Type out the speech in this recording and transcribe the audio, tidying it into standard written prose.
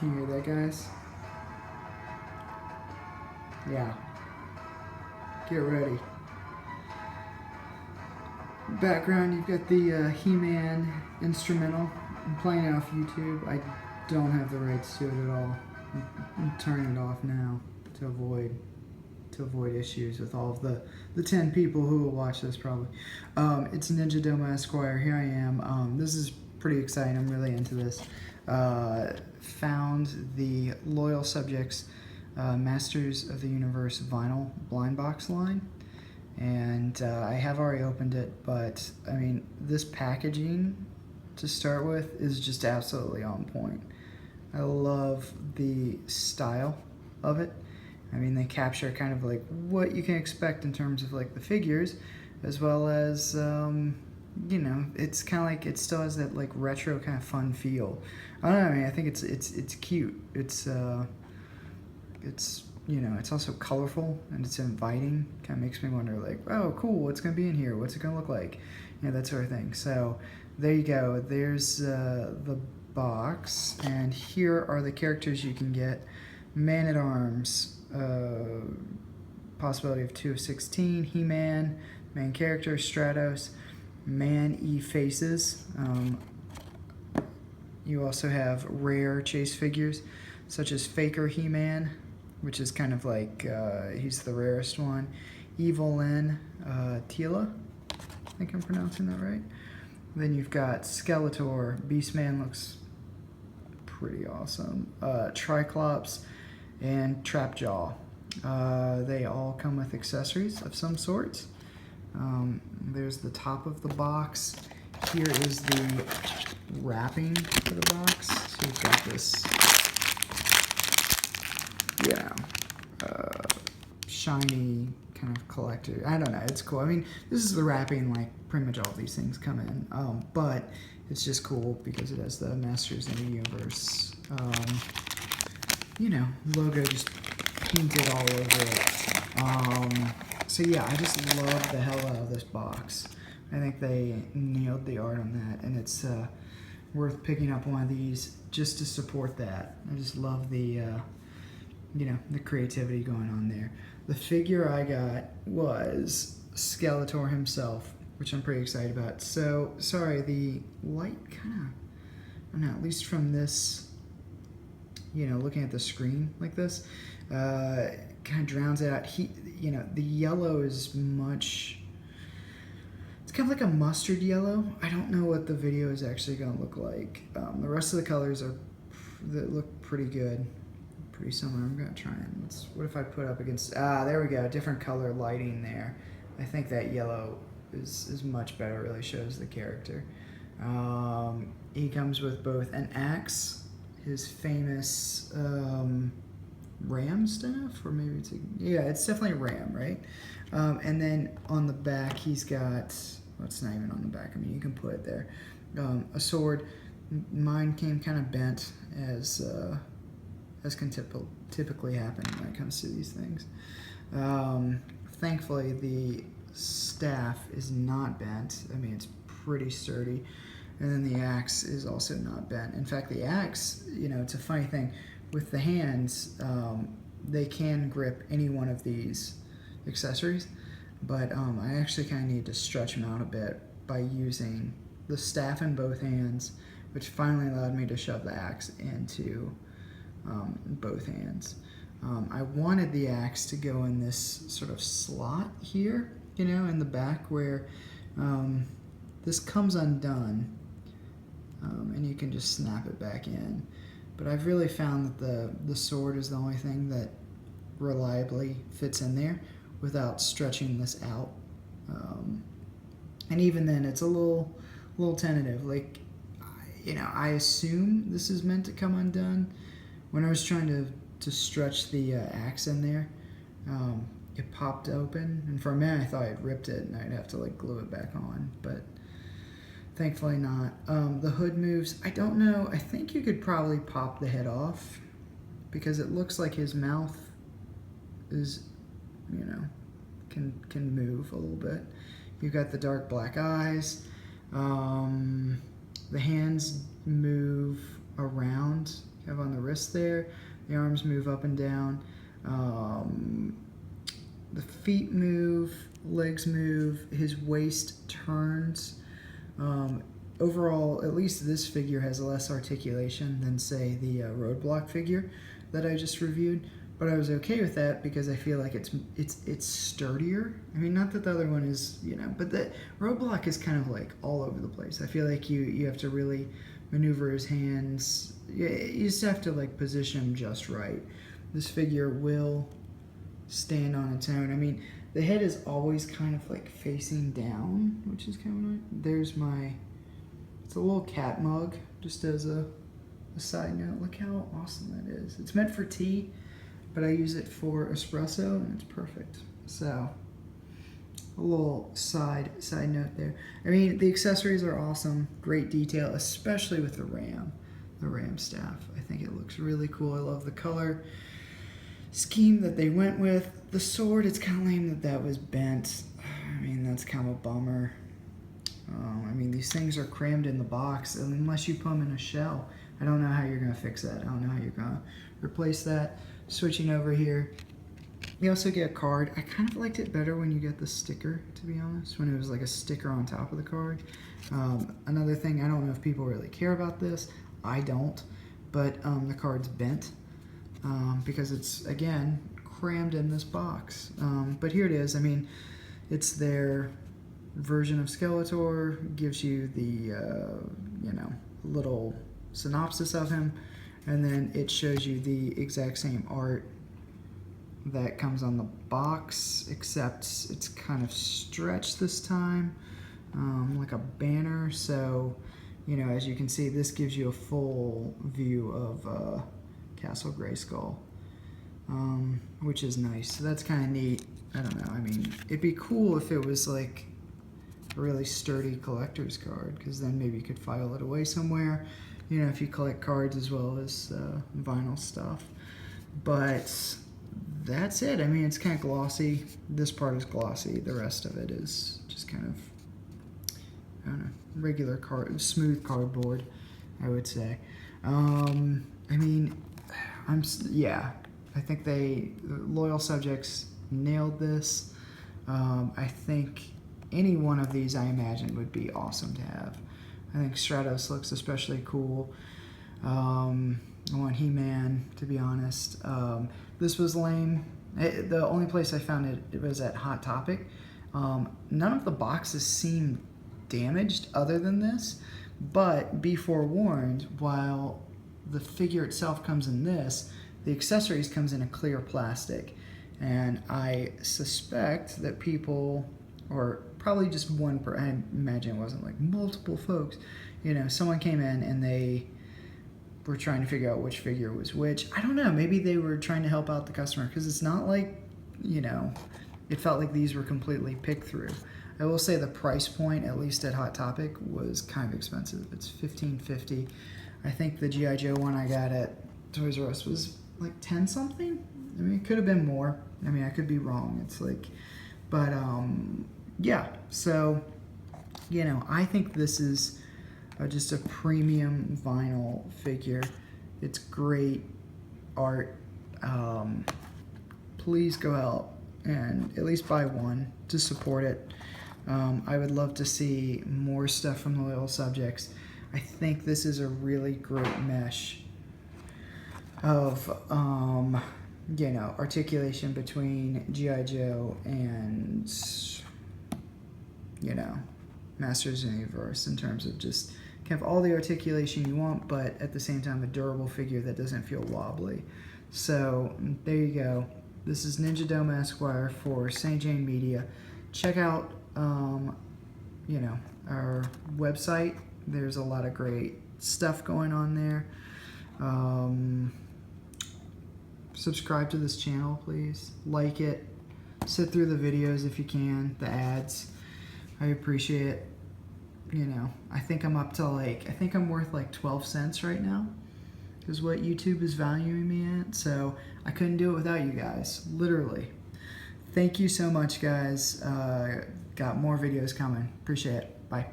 Can you hear that, guys? Yeah. Get ready. Background, you've got the He-Man instrumental. I'm playing it off YouTube. I don't have the rights to it at all. I'm turning it off now to avoid issues with all of the 10 people who will watch this probably. It's NinjaDomoEsq. Here I am. This is pretty exciting. I'm really into this. Found the Loyal Subjects Masters of the Universe vinyl blind box line, and I have already opened it, but I mean, this packaging to start with is just absolutely on point. I love the style of it. I mean, they capture kind of like what you can expect in terms of like the figures, as well as you know, it's kind of like it still has that like retro kind of fun feel. I don't know. I mean, I think it's cute. It's you know, it's also colorful and it's inviting. Kind of makes me wonder like, oh, cool, what's gonna be in here? What's it gonna look like? You know, that sort of thing. So there you go. There's the box, and here are the characters you can get. Man-at-Arms, possibility of 2 of 16. He-Man, main character. Stratos, Man-E-Faces. You also have rare chase figures, such as Faker He-Man, which is kind of like, he's the rarest one. Evil Lyn, Tila, I think I'm pronouncing that right. Then you've got Skeletor. Beastman looks pretty awesome. Triclops and Trapjaw. They all come with accessories of some sort. There's the top of the box. Here is the wrapping for the box. So we've got this, yeah, shiny kind of collector. I don't know, it's cool. I mean, this is the wrapping like pretty much all these things come in, but it's just cool because it has the Masters of the Universe, you know, logo just painted all over it. So yeah, I just love the hell out of this box. I think they nailed the art on that, and it's worth picking up one of these just to support that. I just love the you know, the creativity going on there. The figure I got was Skeletor himself, which I'm pretty excited about. So, sorry, the light kind of, I don't know, at least from this, you know, looking at the screen like this, kind of drowns it out. You know, the yellow is much, it's kind of like a mustard yellow. I don't know what the video is actually going to look like. The rest of the colors that look pretty good. Pretty similar. I'm gonna try and what if I put up against, there we go, different color lighting there. I think that yellow is much better, really shows the character. He comes with both an axe, his famous ram staff, or maybe it's it's definitely a ram, right? And then on the back he's got, well, it's not even on the back, I mean you can put it there, a sword. Mine came kind of bent, as can typically happen when it comes to these things. Thankfully, the staff is not bent. I mean, it's pretty sturdy. And then the axe is also not bent. In fact, the axe, you know, it's a funny thing. With the hands, they can grip any one of these accessories, but I actually kind of need to stretch them out a bit by using the staff in both hands, which finally allowed me to shove the axe into both hands. I wanted the axe to go in this sort of slot here, you know, in the back where this comes undone, and you can just snap it back in. But I've really found that the sword is the only thing that reliably fits in there without stretching this out. And even then, it's a little tentative. Like, you know, I assume this is meant to come undone. When I was trying to stretch the axe in there, it popped open, and for a minute I thought I'd ripped it and I'd have to like glue it back on, but thankfully not. The hood moves. I don't know. I think you could probably pop the head off because it looks like his mouth is, you know, can move a little bit. You've got the dark black eyes. The hands move around have on the wrist there. The arms move up and down. The feet move, legs move, his waist turns. Overall, at least this figure has less articulation than, say, the Roadblock figure that I just reviewed. But I was okay with that because I feel like it's sturdier. I mean, not that the other one is, you know, but the Roadblock is kind of like all over the place. I feel like you have to really maneuver his hands. You just have to like position him just right. This figure will stand on its own. I mean, the head is always kind of like facing down, which is kind of annoying. There's my, it's a little cat mug, just as a side note. Look how awesome that is. It's meant for tea, but I use it for espresso, and it's perfect. So, a little side note there. I mean, the accessories are awesome, great detail, especially with the ram staff. I think it looks really cool. I love the color scheme that they went with. The sword, it's kind of lame that was bent. I mean, that's kind of a bummer. I mean, these things are crammed in the box unless you put them in a shell. I don't know how you're going to fix that. I don't know how you're going to replace that. Switching over here, you also get a card. I kind of liked it better when you get the sticker, to be honest, when it was like a sticker on top of the card. Another thing, I don't know if people really care about this. I don't, but the card's bent because it's, again, crammed in this box. But here it is. I mean, it's their version of Skeletor, gives you the, you know, little synopsis of him, and then it shows you the exact same art that comes on the box, except it's kind of stretched this time, like a banner. So, you know, as you can see, this gives you a full view of Castle Grayskull, which is nice. So that's kind of neat. I don't know. I mean, it'd be cool if it was like a really sturdy collector's card, because then maybe you could file it away somewhere. You know, if you collect cards as well as vinyl stuff. But that's it. I mean, it's kind of glossy. This part is glossy. The rest of it is just kind of, I don't know, regular smooth cardboard, I would say. I mean, yeah, I think Loyal Subjects nailed this. I think any one of these, I imagine, would be awesome to have. I think Stratos looks especially cool. I want He-Man, to be honest. This was lame. The only place I found it was at Hot Topic. None of the boxes seem damaged other than this, but be forewarned, while the figure itself comes in this, the accessories comes in a clear plastic. And I suspect that people, or probably just one I imagine it wasn't like multiple folks, you know, someone came in and they were trying to figure out which figure was which. I don't know, maybe they were trying to help out the customer, because it's not like, you know, it felt like these were completely picked through. I will say the price point, at least at Hot Topic, was kind of expensive. It's $15.50. I think the G.I. Joe one I got at Toys R Us was like 10 something. I mean, it could have been more. I mean, I could be wrong. It's like, but yeah, so, you know, I think this is just a premium vinyl figure. It's great art. Please go out and at least buy one to support it. I would love to see more stuff from the Loyal Subjects. I think this is a really great mesh of, you know, articulation between G.I. Joe and, you know, Masters of the Universe, in terms of just kind of all the articulation you want, but at the same time a durable figure that doesn't feel wobbly. So there you go. This is NinjaDomoEsq for St. Jane Media. Check out, you know, our website. There's a lot of great stuff going on there. Subscribe to this channel, please. Like it. Sit through the videos if you can, the ads. I appreciate it. You know, I think I'm up to like, I think I'm worth like 12 cents right now, is what YouTube is valuing me at. So I couldn't do it without you guys, literally. Thank you so much, guys. Got more videos coming. Appreciate it. Bye.